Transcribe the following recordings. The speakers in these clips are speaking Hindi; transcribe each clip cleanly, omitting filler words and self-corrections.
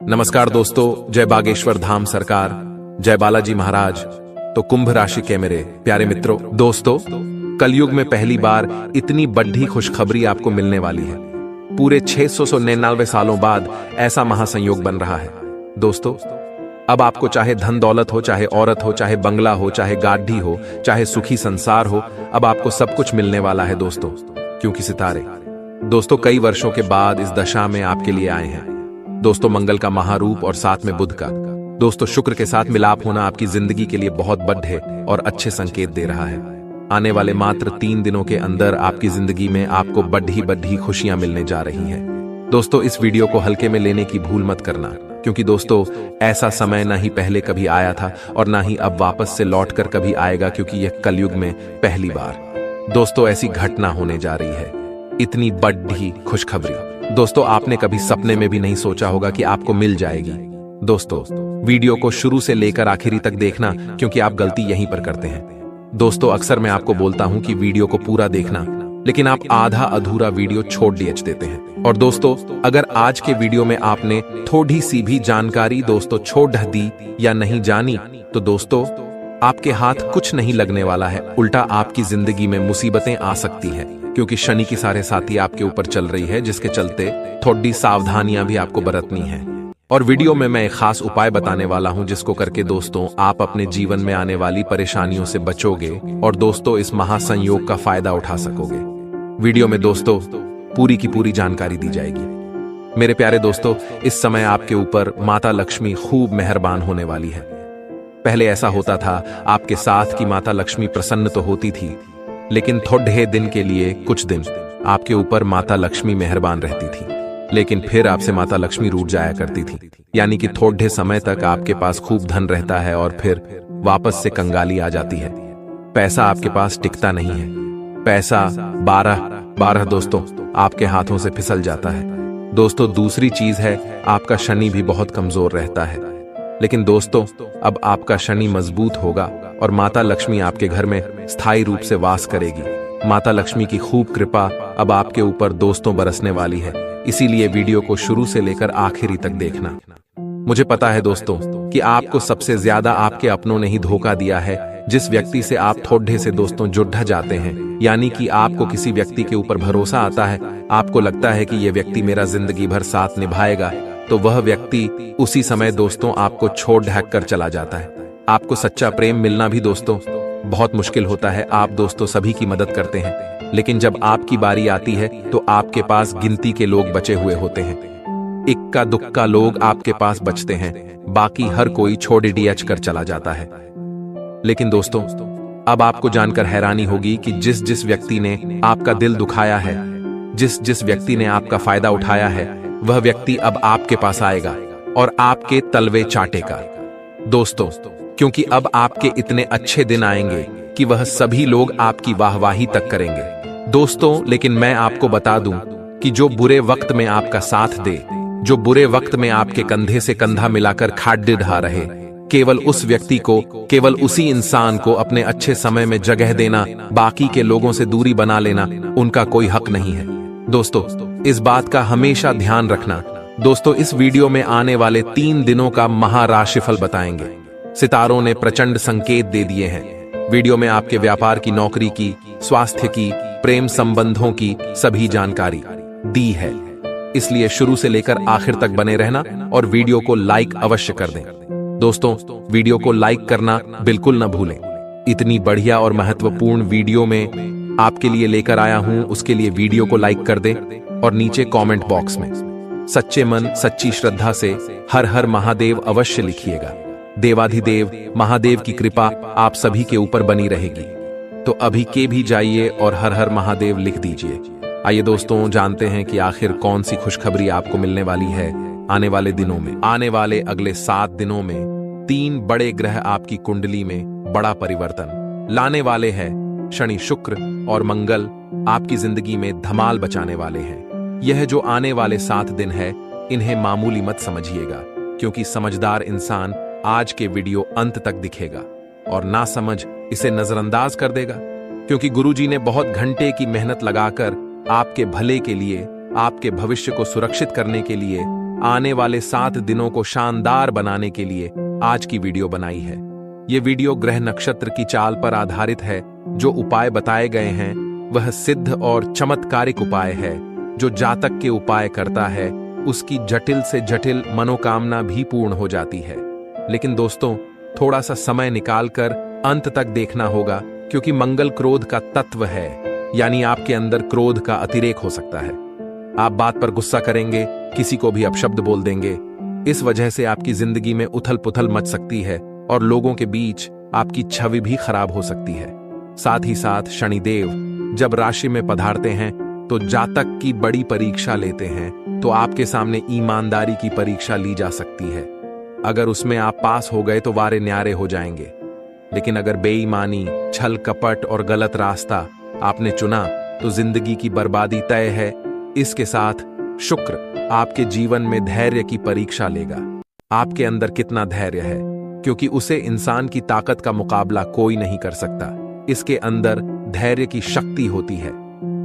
नमस्कार दोस्तों, जय बागेश्वर धाम सरकार, जय बालाजी महाराज। तो कुंभ राशि के मेरे प्यारे मित्रों, दोस्तों कलयुग में पहली बार इतनी बड़ी खुशखबरी आपको मिलने वाली है। पूरे 699 सालों बाद ऐसा महासंयोग बन रहा है। दोस्तों अब आपको चाहे धन दौलत हो, चाहे औरत हो, चाहे बंगला हो, चाहे गाड़ी हो, चाहे सुखी संसार हो, अब आपको सब कुछ मिलने वाला है दोस्तों, क्योंकि सितारे दोस्तों कई वर्षों के बाद इस दशा में आपके लिए आए हैं। दोस्तों मंगल का महारूप और साथ में बुध का दोस्तों शुक्र के साथ मिलाप होना आपकी जिंदगी के लिए बहुत बड़े और अच्छे संकेत दे रहा है। आने वाले मात्र 3 दिनों के अंदर आपकी जिंदगी में आपको बड़ी खुशियां मिलने जा रही हैं। दोस्तों इस वीडियो को हल्के में लेने की भूल मत करना, क्योंकि दोस्तों ऐसा समय ना ही पहले कभी आया था और ना ही अब वापस से लौट कर कभी आएगा, क्योंकि यह कलयुग में पहली बार दोस्तों ऐसी घटना होने जा रही है। इतनी बड़ी खुशखबरी दोस्तों आपने कभी सपने में भी नहीं सोचा होगा कि आपको मिल जाएगी। दोस्तों वीडियो को शुरू से लेकर आखिरी तक देखना, क्योंकि आप गलती यहीं पर करते हैं। दोस्तों अक्सर मैं आपको बोलता हूं कि वीडियो को पूरा देखना, लेकिन आप आधा अधूरा वीडियो छोड़ देते हैं। और दोस्तों अगर आज के वीडियो में आपने थोड़ी सी भी जानकारी दोस्तों छोड़ दी या नहीं जानी, तो दोस्तों आपके हाथ कुछ नहीं लगने वाला है, उल्टा आपकी जिंदगी में मुसीबतें आ सकती हैं, क्योंकि शनि की सारे साथी आपके ऊपर चल रही है, जिसके चलते थोड़ी सावधानियां भी आपको बरतनी है। और वीडियो में मैं एक खास उपाय बताने वाला हूं, जिसको करके दोस्तों आप अपने जीवन में आने वाली परेशानियों से बचोगे और दोस्तों इस महासंयोग का फायदा उठा सकोगे। वीडियो में दोस्तों पूरी की पूरी जानकारी दी जाएगी। मेरे प्यारे दोस्तों इस समय आपके ऊपर माता लक्ष्मी खूब मेहरबान होने वाली है। पहले ऐसा होता था आपके साथ की माता लक्ष्मी प्रसन्न तो होती थी, लेकिन थोड़े दिन के लिए कुछ दिन आपके ऊपर माता लक्ष्मी मेहरबान रहती थी, लेकिन फिर आपसे माता लक्ष्मी रूठ जाया करती थी। यानी कि थोड़े समय तक आपके पास खूब धन रहता है और फिर वापस से कंगाली आ जाती है। पैसा आपके पास टिकता नहीं है, पैसा 12 दोस्तों आपके हाथों से फिसल जाता है। दोस्तों दूसरी चीज है आपका शनि भी बहुत कमजोर रहता है, लेकिन दोस्तों अब आपका शनि मजबूत होगा और माता लक्ष्मी आपके घर में स्थायी रूप से वास करेगी। माता लक्ष्मी की खूब कृपा अब आपके ऊपर दोस्तों बरसने वाली है, इसीलिए वीडियो को शुरू से लेकर आखिरी तक देखना। मुझे पता है दोस्तों कि आपको सबसे ज्यादा आपके अपनों ने ही धोखा दिया है। जिस व्यक्ति से आप थोड़े से दोस्तों जुड़ जाते हैं, यानी कि आपको किसी व्यक्ति के ऊपर भरोसा आता है, आपको लगता है कि यह व्यक्ति मेरा जिंदगी भर साथ निभाएगा, तो वह व्यक्ति उसी समय दोस्तों आपको छोड़ ढक कर चला जाता है। आपको सच्चा प्रेम मिलना भी दोस्तों बहुत मुश्किल होता है। आप दोस्तों सभी की मदद करते हैं, लेकिन जब आपकी बारी आती है तो आपके पास गिनती के लोग बचे हुए होते हैं। इक्का दुक्का लोग आपके पास बचते हैं, बाकी हर कोई छोड़ डियच कर चला जाता है। लेकिन दोस्तों अब आपको जानकर हैरानी होगी कि जिस व्यक्ति ने आपका दिल दुखाया है, जिस व्यक्ति ने आपका फायदा उठाया है, वह व्यक्ति अब आपके पास आएगा और आपके तलवे चाटेगा। दोस्तों क्योंकि अब आपके इतने अच्छे दिन आएंगे कि वह सभी लोग आपकी वाहवाही तक करेंगे। दोस्तों लेकिन मैं आपको बता दूं कि जो बुरे वक्त में आपका साथ दे, जो बुरे वक्त में आपके कंधे से कंधा मिलाकर खाड्डे ढा रहे, केवल उस व्यक्ति को, केवल उसी इंसान को अपने अच्छे समय में जगह देना, बाकी के लोगों से दूरी बना लेना, उनका कोई हक नहीं है। दोस्तों इस बात का हमेशा ध्यान रखना। दोस्तों इस वीडियो में आने वाले 3 दिनों का महाराशिफल बताएंगे। सितारों ने प्रचंड संकेत दे दिए हैं। वीडियो में आपके व्यापार की, नौकरी की, स्वास्थ्य की, प्रेम संबंधों की सभी जानकारी दी है, इसलिए शुरू से लेकर आखिर तक बने रहना और वीडियो को लाइक अवश्य कर दें। दोस्तों वीडियो को लाइक करना बिल्कुल न भूलें। इतनी बढ़िया और महत्वपूर्ण वीडियो में आपके लिए लेकर आया हूं, उसके लिए वीडियो को लाइक कर दें और नीचे कमेंट बॉक्स में सच्चे मन सच्ची श्रद्धा से हर हर महादेव अवश्य लिखिएगा। देवाधिदेव महादेव की कृपा आप सभी के ऊपर बनी रहेगी। तो अभी के भी जाइए और हर हर महादेव लिख दीजिए। आइए दोस्तों जानते हैं कि आखिर कौन सी खुशखबरी आपको मिलने वाली है आने वाले दिनों में। आने वाले अगले 7 दिनों में 3 बड़े ग्रह आपकी कुंडली में बड़ा परिवर्तन लाने वाले हैं। शनि, शुक्र और मंगल आपकी जिंदगी में धमाल बचाने वाले हैं। यह जो आने वाले 7 दिन है, इन्हें मामूली मत समझिएगा, क्योंकि समझदार इंसान आज के वीडियो अंत तक दिखेगा और ना समझ इसे नजरअंदाज कर देगा, क्योंकि गुरुजी ने बहुत घंटे की मेहनत लगाकर आपके भले के लिए, आपके भविष्य को सुरक्षित करने के लिए आने वाले 7 दिनों को शानदार बनाने के लिए आज की वीडियो बनाई है। ये वीडियो ग्रह नक्षत्र की चाल पर आधारित है। जो उपाय बताए गए हैं वह सिद्ध और चमत्कारिक उपाय है। जो जातक के उपाय करता है उसकी जटिल से जटिल मनोकामना भी पूर्ण हो जाती है। लेकिन दोस्तों, थोड़ा सा समय निकालकर अंत तक देखना होगा, क्योंकि मंगल क्रोध का तत्व है, यानी आपके अंदर क्रोध का अतिरेक हो सकता है। आप बात पर गुस्सा करेंगे, किसी को भी अपशब्द बोल देंगे। इस वजह से आपकी जिंदगी में उथल पुथल मच सकती है और लोगों के बीच आपकी छवि भी खराब हो सकती है। साथ ही साथ शनिदेव जब राशि में पधारते हैं तो जातक की बड़ी परीक्षा लेते हैं, तो आपके सामने ईमानदारी की परीक्षा ली जा सकती है। अगर उसमें आप पास हो गए तो वारे न्यारे हो जाएंगे, लेकिन अगर बेईमानी, छल कपट और गलत रास्ता आपने चुना तो जिंदगी की बर्बादी तय है। इसके साथ शुक्र आपके जीवन में धैर्य की परीक्षा लेगा। आपके अंदर कितना धैर्य है, क्योंकि उसे इंसान की ताकत का मुकाबला कोई नहीं कर सकता। इसके अंदर धैर्य की शक्ति होती है।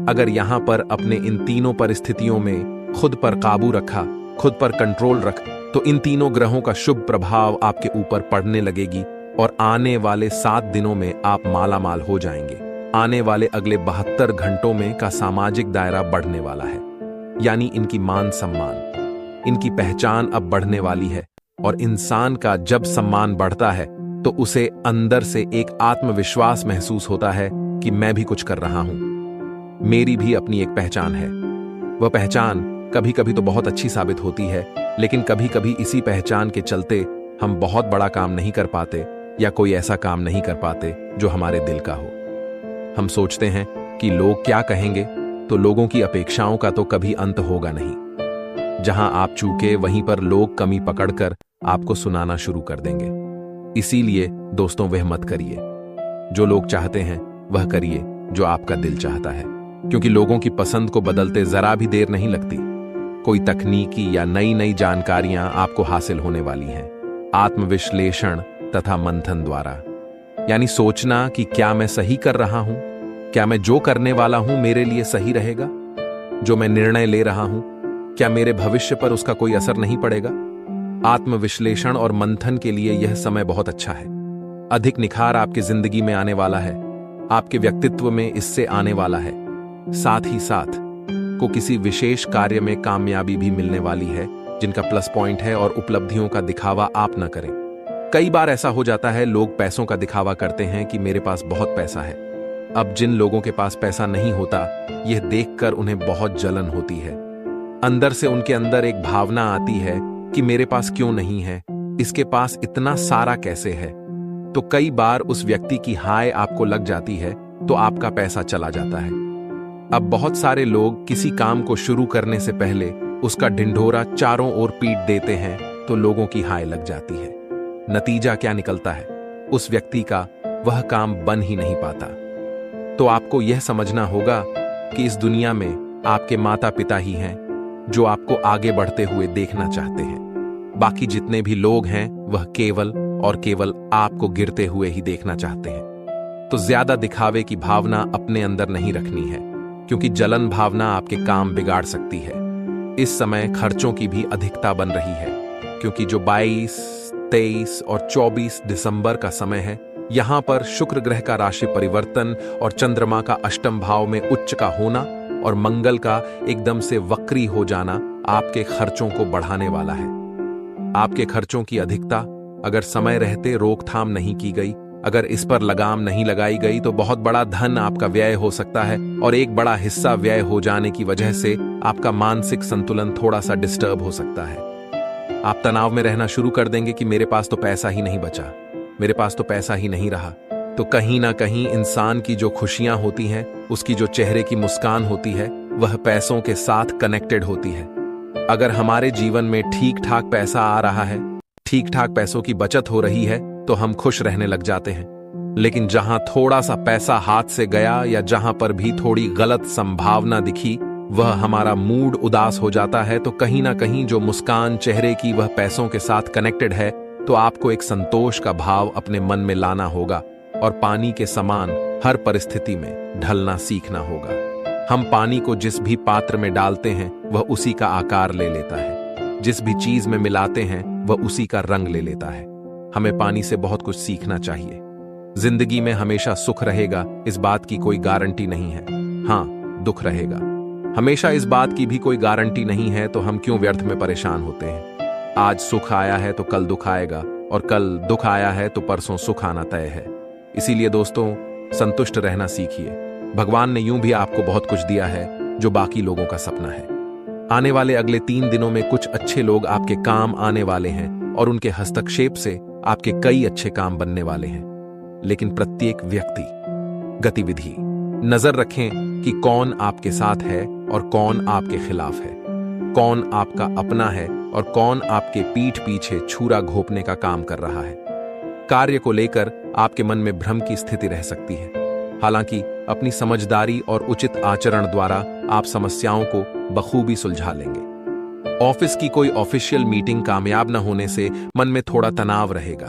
अगर यहां पर अपने इन तीनों परिस्थितियों में खुद पर काबू रखा, खुद पर कंट्रोल रख, तो इन तीनों ग्रहों का शुभ प्रभाव आपके ऊपर पड़ने लगेगी और आने वाले 7 दिनों में आप मालामाल हो जाएंगे। आने वाले अगले 72 घंटों में का सामाजिक दायरा बढ़ने वाला है, यानी इनकी मान सम्मान, इनकी पहचान अब बढ़ने वाली है। और इंसान का जब सम्मान बढ़ता है तो उसे अंदर से एक आत्मविश्वास महसूस होता है कि मैं भी कुछ कर रहा हूं, मेरी भी अपनी एक पहचान है। वह पहचान कभी कभी तो बहुत अच्छी साबित होती है, लेकिन कभी कभी इसी पहचान के चलते हम बहुत बड़ा काम नहीं कर पाते या कोई ऐसा काम नहीं कर पाते जो हमारे दिल का हो। हम सोचते हैं कि लोग क्या कहेंगे, तो लोगों की अपेक्षाओं का तो कभी अंत होगा नहीं। जहां आप चूके वहीं पर लोग कमी पकड़कर आपको सुनाना शुरू कर देंगे। इसीलिए दोस्तों, वह मत करिए। जो लोग चाहते हैं वह करिए जो आपका दिल चाहता है, क्योंकि लोगों की पसंद को बदलते जरा भी देर नहीं लगती। कोई तकनीकी या नई नई जानकारियां आपको हासिल होने वाली हैं, आत्मविश्लेषण तथा मंथन द्वारा। यानी सोचना कि क्या मैं सही कर रहा हूं, क्या मैं जो करने वाला हूं मेरे लिए सही रहेगा, जो मैं निर्णय ले रहा हूं क्या मेरे भविष्य पर उसका कोई असर नहीं पड़ेगा। आत्मविश्लेषण और मंथन के लिए यह समय बहुत अच्छा है। अधिक निखार आपकी जिंदगी में आने वाला है, आपके व्यक्तित्व में इससे आने वाला है। साथ ही साथ को किसी विशेष कार्य में कामयाबी भी मिलने वाली है, जिनका प्लस पॉइंट है, और उपलब्धियों का दिखावा आप न करें। कई बार ऐसा हो जाता है, लोग पैसों का दिखावा करते हैं कि मेरे पास बहुत पैसा है। अब जिन लोगों के पास पैसा नहीं होता, यह देखकर उन्हें बहुत जलन होती है। अंदर से उनके अंदर एक भावना आती है कि मेरे पास क्यों नहीं है, इसके पास इतना सारा कैसे है। तो कई बार उस व्यक्ति की हाय आपको लग जाती है तो आपका पैसा चला जाता है। अब बहुत सारे लोग किसी काम को शुरू करने से पहले उसका ढिंढोरा चारों ओर पीट देते हैं, तो लोगों की हाय लग जाती है। नतीजा क्या निकलता है, उस व्यक्ति का वह काम बन ही नहीं पाता। तो आपको यह समझना होगा कि इस दुनिया में आपके माता पिता ही हैं जो आपको आगे बढ़ते हुए देखना चाहते हैं। बाकी जितने भी लोग हैं वह केवल और केवल आपको गिरते हुए ही देखना चाहते हैं। तो ज्यादा दिखावे की भावना अपने अंदर नहीं रखनी है, क्योंकि जलन भावना आपके काम बिगाड़ सकती है। इस समय खर्चों की भी अधिकता बन रही है, क्योंकि जो 22, 23 और 24 दिसंबर का समय है, यहां पर शुक्र ग्रह का राशि परिवर्तन और चंद्रमा का अष्टम भाव में उच्च का होना और मंगल का एकदम से वक्री हो जाना आपके खर्चों को बढ़ाने वाला है। आपके खर्चों की अधिकता अगर समय रहते रोकथाम नहीं की गई, अगर इस पर लगाम नहीं लगाई गई, तो बहुत बड़ा धन आपका व्यय हो सकता है, और एक बड़ा हिस्सा व्यय हो जाने की वजह से आपका मानसिक संतुलन थोड़ा सा डिस्टर्ब हो सकता है। आप तनाव में रहना शुरू कर देंगे कि मेरे पास तो पैसा ही नहीं बचा, मेरे पास तो पैसा ही नहीं रहा। तो कहीं ना कहीं इंसान की जो खुशियां होती हैं, उसकी जो चेहरे की मुस्कान होती है, वह पैसों के साथ कनेक्टेड होती है। अगर हमारे जीवन में ठीक ठाक पैसा आ रहा है, ठीक ठाक पैसों की बचत हो रही है, तो हम खुश रहने लग जाते हैं। लेकिन जहां थोड़ा सा पैसा हाथ से गया या जहां पर भी थोड़ी गलत संभावना दिखी, वह हमारा मूड उदास हो जाता है। तो कहीं ना कहीं जो मुस्कान चेहरे की वह पैसों के साथ कनेक्टेड है, तो आपको एक संतोष का भाव अपने मन में लाना होगा और पानी के समान हर परिस्थिति में ढलना सीखना होगा। हम पानी को जिस भी पात्र में डालते हैं वह उसी का आकार ले लेता है। जिस भी चीज में मिलाते हैं वह उसी का रंग ले लेता है। हमें पानी से बहुत कुछ सीखना चाहिए। जिंदगी में हमेशा सुख रहेगा इस बात की कोई गारंटी नहीं है। हाँ, दुख रहेगा। हमेशा इस बात की भी कोई गारंटी नहीं है, तो हम क्यों व्यर्थ में परेशान होते हैं। आज सुख आया है तो कल दुख आएगा, और कल दुख आया है तो परसों सुख आना तय है। इसीलिए दोस्तों, संतुष्ट रहना सीखिए। भगवान ने यूं भी आपको बहुत कुछ दिया है जो बाकी लोगों का सपना है। आने वाले अगले 3 दिनों में कुछ अच्छे लोग आपके काम आने वाले हैं और उनके हस्तक्षेप से आपके कई अच्छे काम बनने वाले हैं। लेकिन प्रत्येक व्यक्ति, गतिविधि नजर रखें कि कौन आपके साथ है और कौन आपके खिलाफ है, कौन आपका अपना है और कौन आपके पीठ पीछे छुरा घोंपने का काम कर रहा है। कार्य को लेकर आपके मन में भ्रम की स्थिति रह सकती है। हालांकि अपनी समझदारी और उचित आचरण द्वारा आप समस्याओं को बखूबी सुलझा लेंगे। ऑफिस की कोई ऑफिशियल मीटिंग कामयाब न होने से मन में थोड़ा तनाव रहेगा।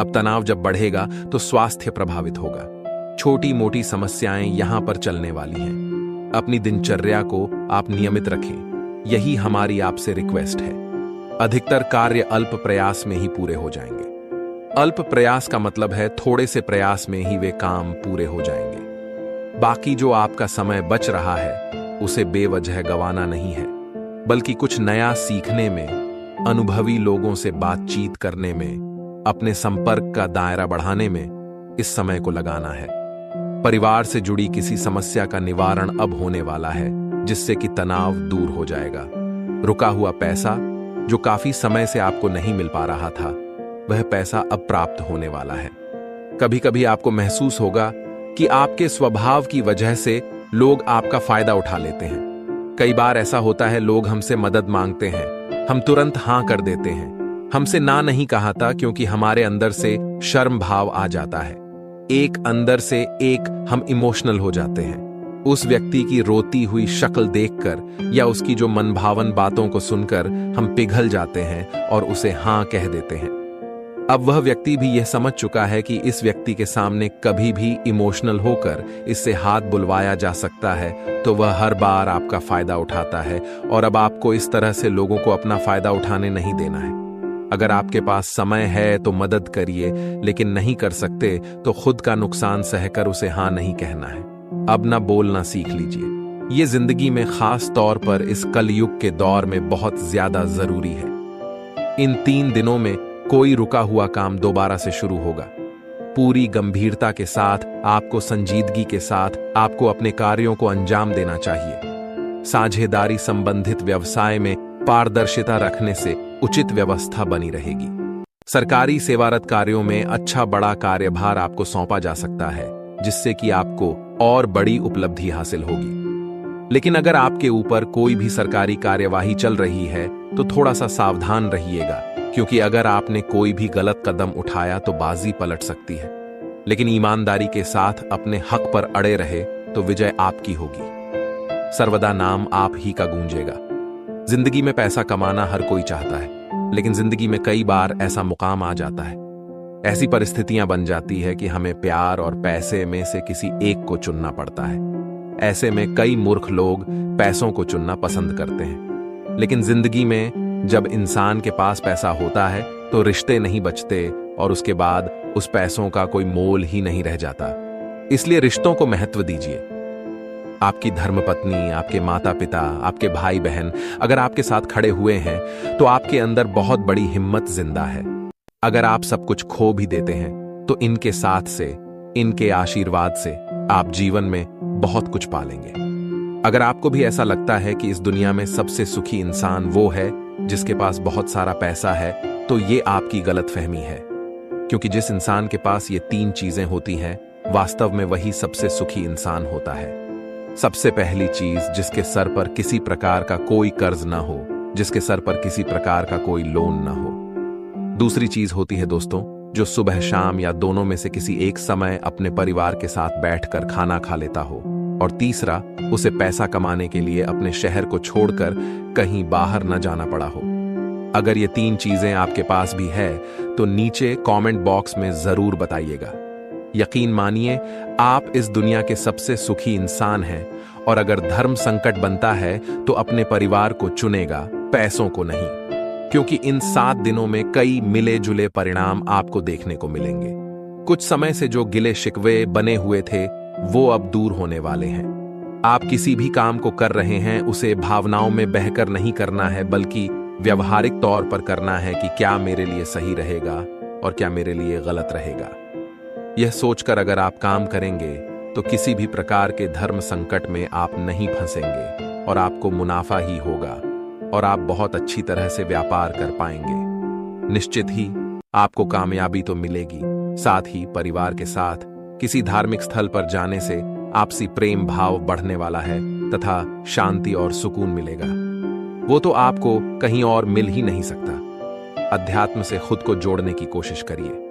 अब तनाव जब बढ़ेगा तो स्वास्थ्य प्रभावित होगा। छोटी मोटी समस्याएं यहां पर चलने वाली हैं। अपनी दिनचर्या को आप नियमित रखें, यही हमारी आपसे रिक्वेस्ट है। अधिकतर कार्य अल्प प्रयास में ही पूरे हो जाएंगे। अल्प प्रयास का मतलब है थोड़े से प्रयास में ही वे काम पूरे हो जाएंगे। बाकी जो आपका समय बच रहा है उसे बेवजह गंवाना नहीं है, बल्कि कुछ नया सीखने में, अनुभवी लोगों से बातचीत करने में, अपने संपर्क का दायरा बढ़ाने में इस समय को लगाना है। परिवार से जुड़ी किसी समस्या का निवारण अब होने वाला है, जिससे कि तनाव दूर हो जाएगा। रुका हुआ पैसा जो काफी समय से आपको नहीं मिल पा रहा था, वह पैसा अब प्राप्त होने वाला है। कभी कभी आपको महसूस होगा कि आपके स्वभाव की वजह से लोग आपका फायदा उठा लेते हैं। कई बार ऐसा होता है, लोग हमसे मदद मांगते हैं, हम तुरंत हां कर देते हैं। हमसे ना नहीं कहा था क्योंकि हमारे अंदर से शर्म भाव आ जाता है। एक अंदर से एक हम इमोशनल हो जाते हैं। उस व्यक्ति की रोती हुई शक्ल देखकर या उसकी जो मनभावन बातों को सुनकर हम पिघल जाते हैं और उसे हां कह देते हैं। अब वह व्यक्ति भी यह समझ चुका है कि इस व्यक्ति के सामने कभी भी इमोशनल होकर इससे हाथ बुलवाया जा सकता है, तो वह हर बार आपका फायदा उठाता है। और अब आपको इस तरह से लोगों को अपना फायदा उठाने नहीं देना है। अगर आपके पास समय है तो मदद करिए, लेकिन नहीं कर सकते तो खुद का नुकसान सहकर उसे हां नहीं कहना है। अब ना बोलना सीख लीजिए। ये जिंदगी में खास तौर पर इस कलयुग के दौर में बहुत ज्यादा जरूरी है। इन 3 दिनों में कोई रुका हुआ काम दोबारा से शुरू होगा। पूरी गंभीरता के साथ, आपको संजीदगी के साथ आपको अपने कार्यों को अंजाम देना चाहिए। साझेदारी संबंधित व्यवसाय में पारदर्शिता रखने से उचित व्यवस्था बनी रहेगी। सरकारी सेवारत कार्यों में अच्छा बड़ा कार्यभार आपको सौंपा जा सकता है, जिससे कि आपको और बड़ी उपलब्धि हासिल होगी। लेकिन अगर आपके ऊपर कोई भी सरकारी कार्यवाही चल रही है तो थोड़ा सा सावधान रहिएगा, क्योंकि अगर आपने कोई भी गलत कदम उठाया तो बाजी पलट सकती है। लेकिन ईमानदारी के साथ अपने हक पर अड़े रहे तो विजय आपकी होगी। सर्वदा नाम आप ही का गूंजेगा। जिंदगी में पैसा कमाना हर कोई चाहता है, लेकिन जिंदगी में कई बार ऐसा मुकाम आ जाता है, ऐसी परिस्थितियां बन जाती है कि हमें प्यार और पैसे में से किसी एक को चुनना पड़ता है। ऐसे में कई मूर्ख लोग पैसों को चुनना पसंद करते हैं। लेकिन जिंदगी में जब इंसान के पास पैसा होता है तो रिश्ते नहीं बचते और उसके बाद उस पैसों का कोई मोल ही नहीं रह जाता। इसलिए रिश्तों को महत्व दीजिए। आपकी धर्मपत्नी, आपके माता पिता, आपके भाई बहन अगर आपके साथ खड़े हुए हैं तो आपके अंदर बहुत बड़ी हिम्मत जिंदा है। अगर आप सब कुछ खो भी देते हैं तो इनके साथ से, इनके आशीर्वाद से आप जीवन में बहुत कुछ पालेंगे। अगर आपको भी ऐसा लगता है कि इस दुनिया में सबसे सुखी इंसान वो है जिसके पास बहुत सारा पैसा है, तो ये आपकी गलतफहमी है। क्योंकि जिस इंसान के पास ये 3 चीजें होती हैं, वास्तव में वही सबसे सुखी इंसान होता है। सबसे पहली चीज, जिसके सर पर किसी प्रकार का कोई कर्ज ना हो, जिसके सर पर किसी प्रकार का कोई लोन ना हो। दूसरी चीज होती है दोस्तों, जो सुबह शाम या दोनों में से किसी एक समय अपने परिवार के साथ बैठकर खाना खा लेता हो। और तीसरा, उसे पैसा कमाने के लिए अपने शहर को छोड़कर कहीं बाहर न जाना पड़ा हो। अगर ये 3 चीजें आपके पास भी है तो नीचे कमेंट बॉक्स में जरूर बताइएगा। यकीन मानिए, आप इस दुनिया के सबसे सुखी इंसान हैं। और अगर धर्म संकट बनता है तो अपने परिवार को चुनेगा, पैसों को नहीं। क्योंकि इन 7 दिनों में कई मिले जुले परिणाम आपको देखने को मिलेंगे। कुछ समय से जो गिले शिकवे बने हुए थे वो अब दूर होने वाले हैं। आप किसी भी काम को कर रहे हैं उसे भावनाओं में बहकर नहीं करना है, बल्कि व्यवहारिक तौर पर करना है कि क्या मेरे लिए सही रहेगा और क्या मेरे लिए गलत रहेगा। यह सोचकर अगर आप काम करेंगे तो किसी भी प्रकार के धर्म संकट में आप नहीं फंसेंगे और आपको मुनाफा ही होगा और आप बहुत अच्छी तरह से व्यापार कर पाएंगे। निश्चित ही आपको कामयाबी तो मिलेगी, साथ ही परिवार के साथ किसी धार्मिक स्थल पर जाने से आपसी प्रेम भाव बढ़ने वाला है तथा शांति और सुकून मिलेगा। वो तो आपको कहीं और मिल ही नहीं सकता। अध्यात्म से खुद को जोड़ने की कोशिश करिए।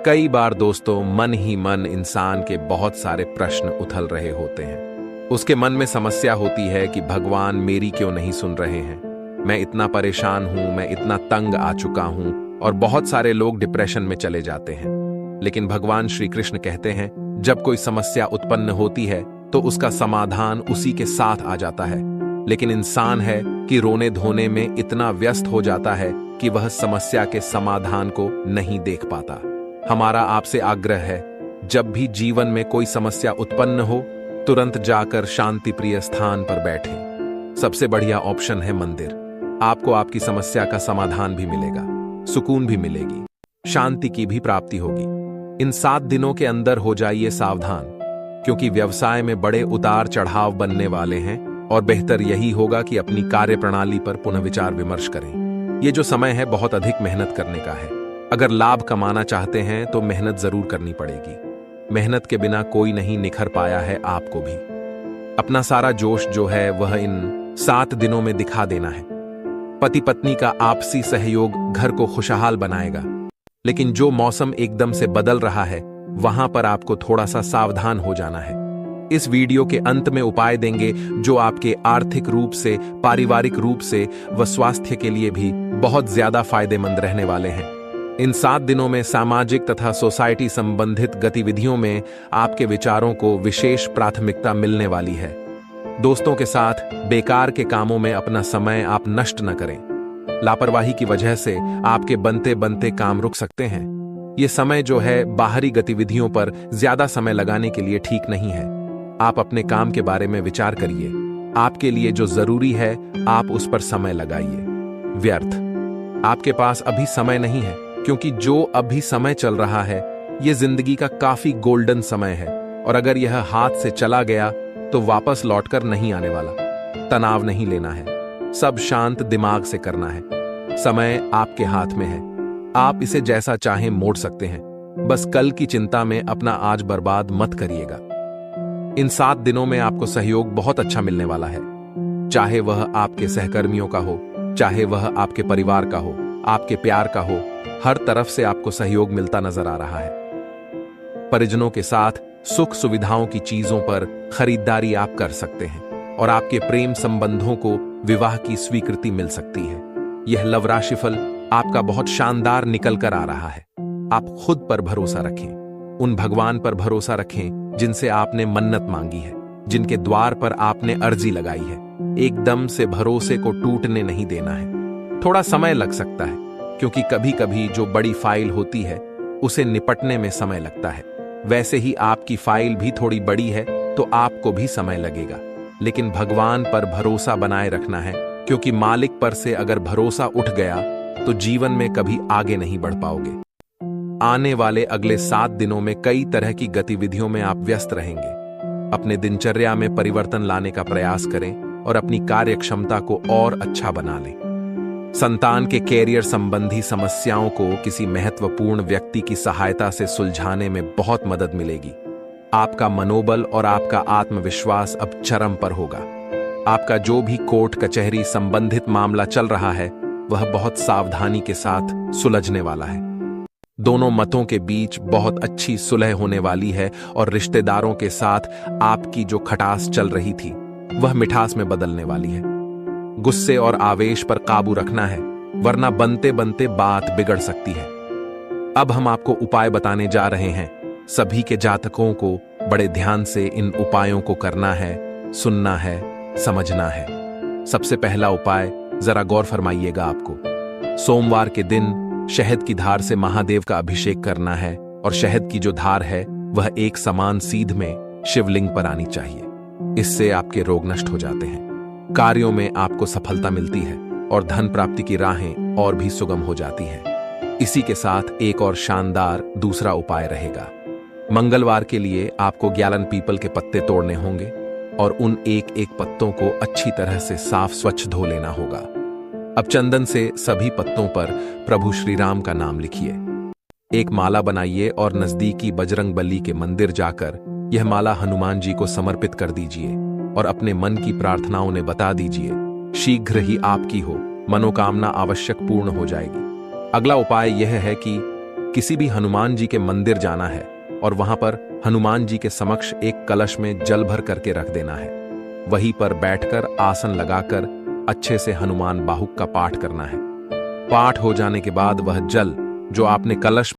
कई बार दोस्तों मन ही मन इंसान के बहुत सारे प्रश्न उथल रहे होते हैं। उसके मन में समस्या होती है कि भगवान मेरी क्यों नहीं सुन रहे हैं, मैं इतना परेशान हूं, मैं इतना तंग आ चुका हूं, और बहुत सारे लोग डिप्रेशन में चले जाते हैं। लेकिन भगवान श्री कृष्ण कहते हैं जब कोई समस्या उत्पन्न होती है तो उसका समाधान उसी के साथ आ जाता है। लेकिन इंसान है कि रोने धोने में इतना व्यस्त हो जाता है कि वह समस्या के समाधान को नहीं देख पाता। हमारा आपसे आग्रह है, जब भी जीवन में कोई समस्या उत्पन्न हो तुरंत जाकर शांति प्रिय स्थान पर बैठें। सबसे बढ़िया ऑप्शन है मंदिर। आपको आपकी समस्या का समाधान भी मिलेगा, सुकून भी मिलेगी, शांति की भी प्राप्ति होगी। इन 7 दिनों के अंदर हो जाइए सावधान, क्योंकि व्यवसाय में बड़े उतार चढ़ाव बनने वाले हैं और बेहतर यही होगा कि अपनी कार्य प्रणाली पर पुनः विचार विमर्श करें। ये जो समय है बहुत अधिक मेहनत करने का है। अगर लाभ कमाना चाहते हैं तो मेहनत जरूर करनी पड़ेगी। मेहनत के बिना कोई नहीं निखर पाया है, आपको भी अपना सारा जोश जो है वह इन 7 दिनों में दिखा देना है। पति पत्नी का आपसी सहयोग घर को खुशहाल बनाएगा। लेकिन जो मौसम एकदम से बदल रहा है वहां पर आपको थोड़ा सा सावधान हो जाना है। इस वीडियो के अंत में उपाय देंगे जो आपके आर्थिक रूप से, पारिवारिक रूप से व स्वास्थ्य के लिए भी बहुत ज्यादा फायदेमंद रहने वाले हैं। इन 7 दिनों में सामाजिक तथा सोसाइटी संबंधित गतिविधियों में आपके विचारों को विशेष प्राथमिकता मिलने वाली है। दोस्तों के साथ बेकार के कामों में अपना समय आप नष्ट न करें। लापरवाही की वजह से आपके बनते बनते काम रुक सकते हैं। ये समय जो है बाहरी गतिविधियों पर ज्यादा समय लगाने के लिए ठीक नहीं है। आप अपने काम के बारे में विचार करिए। आपके लिए जो जरूरी है आप उस पर समय लगाइए। व्यर्थ आपके पास अभी समय नहीं है, क्योंकि जो अभी समय चल रहा है यह जिंदगी का काफी गोल्डन समय है और अगर यह हाथ से चला गया तो वापस लौटकर नहीं आने वाला। तनाव नहीं लेना है, सब शांत दिमाग से करना है। समय आपके हाथ में है, आप इसे जैसा चाहें मोड़ सकते हैं। बस कल की चिंता में अपना आज बर्बाद मत करिएगा। इन 7 दिनों में आपको सहयोग बहुत अच्छा मिलने वाला है, चाहे वह आपके सहकर्मियों का हो, चाहे वह आपके परिवार का हो, आपके प्यार का हो। हर तरफ से आपको सहयोग मिलता नजर आ रहा है। परिजनों के साथ सुख सुविधाओं की चीजों पर खरीदारी आप कर सकते हैं और आपके प्रेम संबंधों को विवाह की स्वीकृति मिल सकती है। यह लव राशिफल आपका बहुत शानदार निकल कर आ रहा है। आप खुद पर भरोसा रखें, उन भगवान पर भरोसा रखें जिनसे आपने मन्नत मांगी है, जिनके द्वार पर आपने अर्जी लगाई है। एकदम से भरोसे को टूटने नहीं देना है। थोड़ा समय लग सकता है, क्योंकि कभी कभी जो बड़ी फाइल होती है उसे निपटने में समय लगता है। वैसे ही आपकी फाइल भी थोड़ी बड़ी है तो आपको भी समय लगेगा, लेकिन भगवान पर भरोसा बनाए रखना है, क्योंकि मालिक पर से अगर भरोसा उठ गया तो जीवन में कभी आगे नहीं बढ़ पाओगे। आने वाले अगले 7 दिनों में कई तरह की गतिविधियों में आप व्यस्त रहेंगे। अपने दिनचर्या में परिवर्तन लाने का प्रयास करें और अपनी कार्य क्षमता को और अच्छा बना लें। संतान के कैरियर संबंधी समस्याओं को किसी महत्वपूर्ण व्यक्ति की सहायता से सुलझाने में बहुत मदद मिलेगी। आपका मनोबल और आपका आत्मविश्वास अब चरम पर होगा। आपका जो भी कोर्ट कचहरी संबंधित मामला चल रहा है वह बहुत सावधानी के साथ सुलझने वाला है। दोनों मतों के बीच बहुत अच्छी सुलह होने वाली है और रिश्तेदारों के साथ आपकी जो खटास चल रही थी वह मिठास में बदलने वाली है। गुस्से और आवेश पर काबू रखना है, वरना बनते बनते बात बिगड़ सकती है। अब हम आपको उपाय बताने जा रहे हैं। सभी के जातकों को बड़े ध्यान से इन उपायों को करना है, सुनना है, समझना है। सबसे पहला उपाय जरा गौर फरमाइएगा। आपको सोमवार के दिन शहद की धार से महादेव का अभिषेक करना है और शहद की जो धार है वह एक समान सीध में शिवलिंग पर आनी चाहिए। इससे आपके रोग नष्ट हो जाते हैं, कार्यों में आपको सफलता मिलती है और धन प्राप्ति की राहें और भी सुगम हो जाती हैं। इसी के साथ एक और शानदार दूसरा उपाय रहेगा। मंगलवार के लिए आपको 11 पीपल के पत्ते तोड़ने होंगे और उन एक एक पत्तों को अच्छी तरह से साफ स्वच्छ धो लेना होगा। अब चंदन से सभी पत्तों पर प्रभु श्री राम का नाम लिखिए। एक माला बनाइए और नजदीकी बजरंगबली के मंदिर जाकर यह माला हनुमान जी को समर्पित कर दीजिए और अपने मन की प्रार्थनाओं ने बता दीजिए। शीघ्र ही आपकी हो मनोकामना आवश्यक पूर्ण हो जाएगी। अगला उपाय यह है कि किसी भी हनुमान जी के मंदिर जाना है और वहां पर हनुमान जी के समक्ष एक कलश में जल भर करके रख देना है। वहीं पर बैठकर आसन लगाकर अच्छे से हनुमान बाहुक का पाठ करना है। पाठ हो जाने के बाद वह जल जो आपने कलश